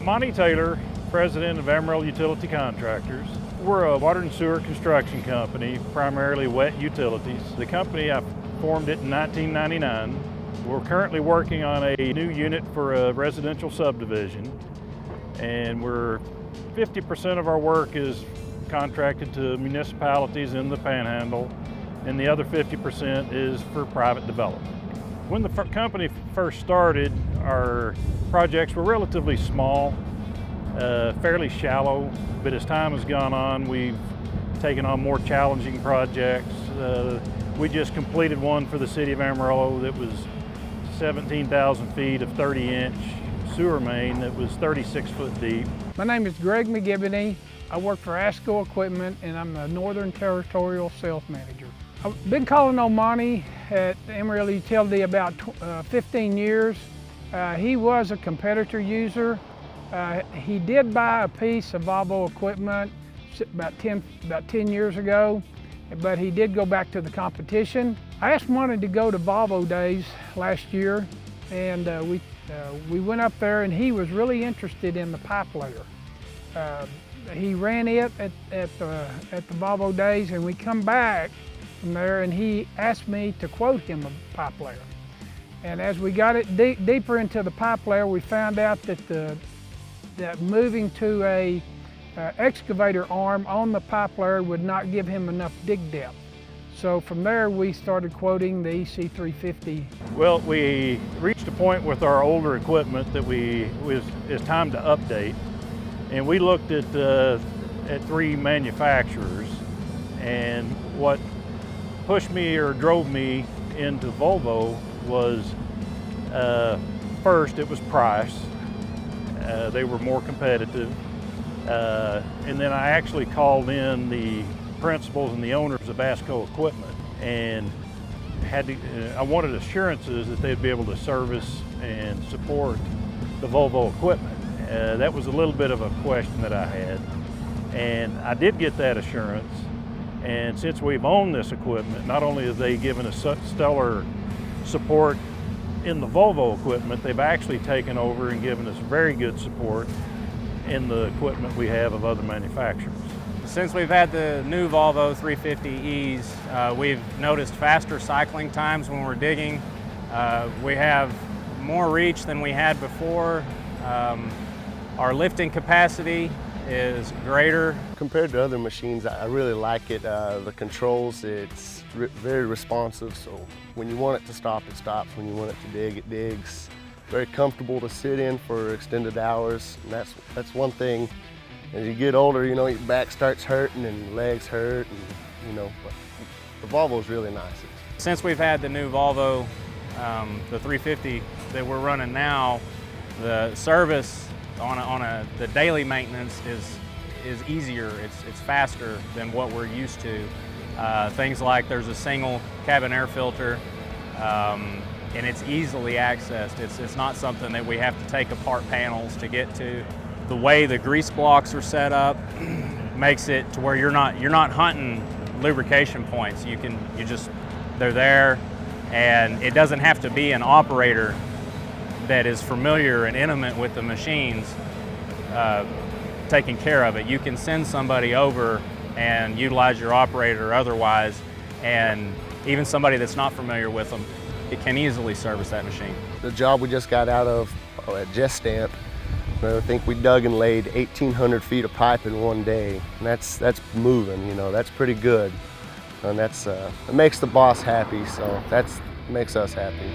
Monty Taylor, president of Amarillo Utility Contractors. We're a water and sewer construction company, primarily wet utilities. The company, I formed it in 1999. We're currently working on a new unit for a residential subdivision, and 50% of our work is contracted to municipalities in the Panhandle, and the other 50% is for private development. When the company first started, our projects were relatively small, fairly shallow, but as time has gone on, we've taken on more challenging projects. We just completed one for the city of Amarillo that was 17,000 feet of 30-inch sewer main that was 36 foot deep. My name is Greg McGibney. I work for ASCO Equipment, and I'm the Northern Territorial Sales Manager. I've been calling on Monty at Amarillo Utility about 15 years. He was a competitor user. He did buy a piece of Volvo equipment about 10 years ago, but he did go back to the competition. I asked Monty to go to Volvo Days last year, and we went up there, and he was really interested in the pipe layer. He ran it at the Volvo Days, and we come back from there, and he asked me to quote him a pipe layer. And as we got it deeper into the pipe layer, we found out that moving to a excavator arm on the pipe layer would not give him enough dig depth. So from there, we started quoting the EC350. Well, we reached a point with our older equipment that it's time to update. And we looked at 3 manufacturers, and what pushed me or drove me into Volvo was, first, it was price. They were more competitive. And then I actually called in the principals and the owners of ASCO Equipment, and I wanted assurances that they'd be able to service and support the Volvo equipment. That was a little bit of a question that I had, and I did get that assurance. And since we've owned this equipment, not only have they given us stellar support in the Volvo equipment, they've actually taken over and given us very good support in the equipment we have of other manufacturers. Since we've had the new Volvo 350Es, we've noticed faster cycling times when we're digging. We have more reach than we had before. Our lifting capacity is greater. Compared to other machines, I really like it. The controls, it's very responsive, so when you want it to stop, it stops. When you want it to dig, it digs. Very comfortable to sit in for extended hours, and that's one thing. As you get older, you know, your back starts hurting and legs hurt, and you know, but the Volvo is really nice. Since we've had the new Volvo, the 350 that we're running now, the service the daily maintenance is easier. It's faster than what we're used to. Things like there's a single cabin air filter, and it's easily accessed. It's not something that we have to take apart panels to get to. The way the grease blocks are set up makes it to where you're not hunting lubrication points. They're there, and it doesn't have to be an operator that is familiar and intimate with the machines taking care of it. You can send somebody over and utilize your operator or otherwise, and even somebody that's not familiar with them, it can easily service that machine. The job we just got out of at Just Stamp, I think we dug and laid 1,800 feet of pipe in one day, and that's moving, you know, that's pretty good. And it makes the boss happy, so that makes us happy.